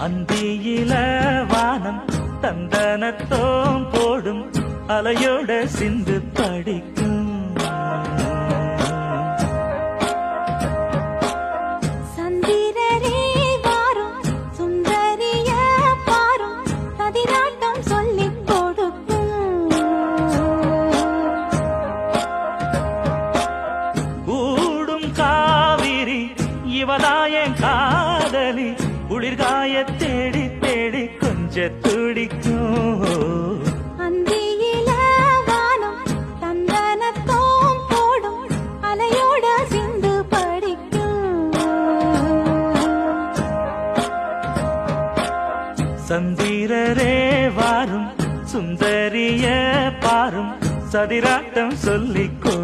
அந்தியில வானம் தந்தனத்தோம் போடும் அலையோட சிந்து படிக்கும். சந்திரரே வாரும் சுந்தரிய பாரும் சதிராட்டம் சொல்லிக் கொடுக்கும். கூடும் காவிரி இவதாயன் காதலி குளிர்காய தேடி தேடி கொஞ்ச துடிக்கும். அந்தியில வானம் தந்தனத்தோம் போடும் அலையோட சிந்து படிக்கும். சந்திரரே வாரும் சுந்தரிய பாரும் சதிராட்டம் சொல்லிக்கோ.